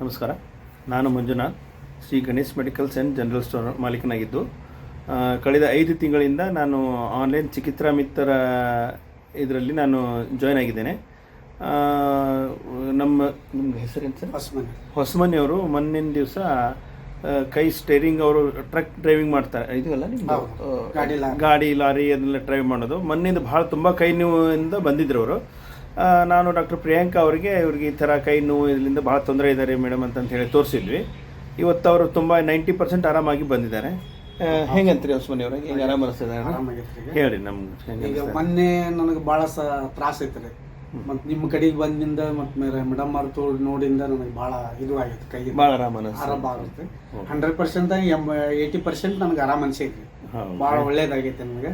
ನಮಸ್ಕಾರ. ನಾನು Manjunath, Shri Ganesh medicals and general store ಮಾಲೀಕನಾಗಿದ್ದು, ಕಳೆದ 5 ತಿಂಗಳಿಂದ ನಾನು ಆನ್ಲೈನ್ ಚಿಕಿತ್ರಾ ಮಿತ್ರ ಇದರಲ್ಲಿ ನಾನು ಜಾಯ್ನ್ ಆಗಿದ್ದೇನೆ. ನಿಮ್ಮ ಹೆಸರೇನು ಸರ್? ಹೊಸಮನಿಯವರು ಮೊನ್ನಿನ ದಿವಸ ಕೈ ಸ್ಟೇರಿಂಗ್ ಅವರು ಟ್ರಕ್ ಡ್ರೈವಿಂಗ್ ಮಾಡ್ತಾರೆ, ಇದೆಲ್ಲ ನಿಮ್ಮ ಗಾಡಿ ಲಾರಿ ಅದನ್ನೆಲ್ಲ ಡ್ರೈವ್ ಮಾಡೋದು. ಮೊನ್ನೆಯಿಂದ ಭಾಳ ತುಂಬ ಕೈ ನೋವಿಂದ ಬಂದಿದ್ರು ಅವರು. ನಾನು ಡಾಕ್ಟರ್ ಪ್ರಿಯಾಂಕಾ ಅವರಿಗೆ ಇವ್ರಿಗೆ ಈ ಥರ ಕೈ ನೋವು ಇದರಿಂದ ಭಾಳ ತೊಂದರೆ ಇದ್ದಾರೆ ಮೇಡಮ್ ಅಂತ ಹೇಳಿ ತೋರಿಸಿದ್ವಿ. ಇವತ್ತು ಅವರು ತುಂಬ 90% ಆರಾಮಾಗಿ ಬಂದಿದ್ದಾರೆ. ಹೆಂಗಂತ್ರಿ ಹೊಸಮನಿಯವ್ರಿಗೆ? ಹೆಂಗೆ ಆರಾಮ ಅನಿಸ್ತದೆ ಹೇಳಿ ನಮ್ಗೆ. ಈಗ ಮೊನ್ನೆ ನನಗೆ ಭಾಳ ತ್ರಾಸ ಐತ್ರಿ. ಮತ್ತು ನಿಮ್ಮ ಕಡೆಗೆ ಬಂದಿಂದ ಮತ್ತು ಮೇಡಮ್ ಅವ್ರು ನೋಡಿಂದ ನನಗೆ ಭಾಳ ಇದು ಆಗೈತೆ, ಕೈ ಭಾಳ ಆರಾಮ ಆಗುತ್ತೆ. 100% 80% ನನಗೆ ಆರಾಮ ಅನ್ಸೈತಿ. ಭಾಳ ಒಳ್ಳೇದಾಗೈತೆ ನನಗೆ.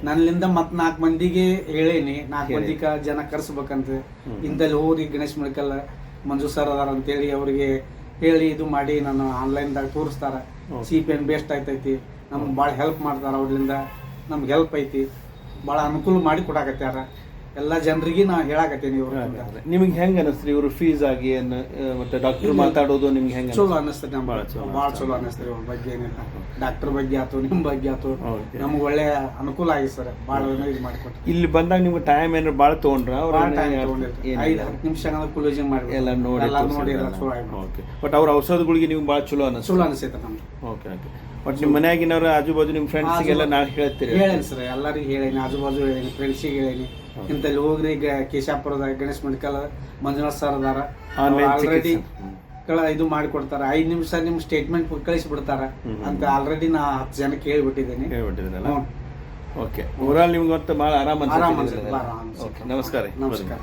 ನನ್ನಿಂದ ಮತ್ತು 4 ಮಂದಿಗೆ ಹೇಳೇನಿ, 4 ಮಂದಿಗೆ ಜನ ಕರ್ಸ್ಬೇಕಂತ. ಇಂದಲ್ಲಿ ಹೋಗಿ ಗಣೇಶ್ ಮೆಡಿಕಲ್ ಮಂಜು ಸರ್ ಅದಾರ ಅಂತೇಳಿ ಅವ್ರಿಗೆ ಹೇಳಿ ಇದು ಮಾಡಿ ನಾನು ಆನ್ಲೈನ್ದಾಗ ತೋರಿಸ್ತಾರ. CPN ಬೆಸ್ಟ್ ಆಯ್ತೈತಿ, ನಮ್ಗೆ ಭಾಳ ಹೆಲ್ಪ್ ಮಾಡ್ತಾರ. ಅವ್ರಿಂದ ನಮ್ಗೆ ಹೆಲ್ಪ್ ಐತಿ, ಭಾಳ ಅನುಕೂಲ ಮಾಡಿ ಕೊಡಾಕತ್ಯಾರ. ಎಲ್ಲ ಜನರಿಗೆ ನಾ ಹೇಳಾಕತ್ತೀನಿ. ಇವ್ರು ನಿಮಗೆ ಹೆಂಗೆ ಅನಿಸ್ತ್ರಿ ಇವರು ಫೀಸ್ ಆಗಿ ಮತ್ತೆ ಡಾಕ್ಟರ್ ಮಾತಾಡೋದು ನಿಮ್ಗೆ ಹೆಂಗೆ? ಚಲೋ ಅನಿಸ್ತದೆ, ಭಾಳ ಚಲೋ ಅನಿಸ್ತದೆ. ಇವ್ರ ಬಗ್ಗೆ ಏನಿಲ್ಲ, ಡಾಕ್ಟರ್ ಬಗ್ಗೆ ಆಯ್ತು, ನಿಮ್ಮ ಬಗ್ಗೆ ಆಯ್ತು, ನಮ್ಗೆ ಒಳ್ಳೆ ಅನುಕೂಲ ಆಗಿ ಸರ್. ಭಾಳ ಇದು ಮಾಡಿಕೊಟ್ಟು ಇಲ್ಲಿ ಬಂದಾಗ ನಿಮ್ಗೆ ಟೈಮ್ ಏನಾರು ಭಾಳ ತೊಗೊಂಡ್ರ? 5-10 ನಿಮಿಷ ಕ್ಲೋಸಿಂಗ್ ಮಾಡಿ ಎಲ್ಲ ನೋಡಿ ಬಟ್ ಅವ್ರ ಔಷಧಗಳಿಗೆ ನಿಮ್ಗೆ ಭಾಳ ಚಲೋ ಅನಿಸ್ತೈತೆ ನಮ್ಗೆ. Okay okay. ಬಟ್ ನಿಮ್ಮ ಮನೆಯಾಗಿನವ್ರು ಆಜು-ಬಾಜು ನಿಮ್ಮ ಫ್ರೆಂಡ್ಸಿಗೆಲ್ಲ ನಾ ಹೇಳ್ತೀರಿ? ಹೇಳೇನಿ ಸರ್, ಎಲ್ಲರಿಗೂ ಹೇಳೇನಿ, ಆಜು-ಬಾಜು ಹೇಳೇನಿ, ಫ್ರೆಂಡ್ಸಿಗೆ ಹೇಳೇನಿ. ಇಂತಲ್ಲಿ ಹೋಗ್ರಿ ಕೇಶಾಪುರದ ಗಣೇಶ್ ಮೆಡಿಕಲ್ ಮಂಜುನಾಥ್ ಸರ್ ಅದಾರ, ಆಲ್ರೆಡಿ ಇದು ಮಾಡಿಕೊಡ್ತಾರ. 5 ನಿಮಿಷ ನಿಮ್ ಸ್ಟೇಟ್ಮೆಂಟ್ ಕಳಿಸ್ಬಿಡ್ತಾರ ಅಂತ ಆಲ್ರೆಡಿ ನಾ 10 ಜನಕ್ಕೆ ಹೇಳ್ಬಿಟ್ಟಿದ್ದೀನಿ. ಓಕೆ. ಓವರಾಲ್ ನಿಮ್ಗೆ ಮತ್ತೆ ಭಾಳ ಆರಾಮ. ಆರಾಮ. ನಮಸ್ಕಾರ. ನಮಸ್ಕಾರ.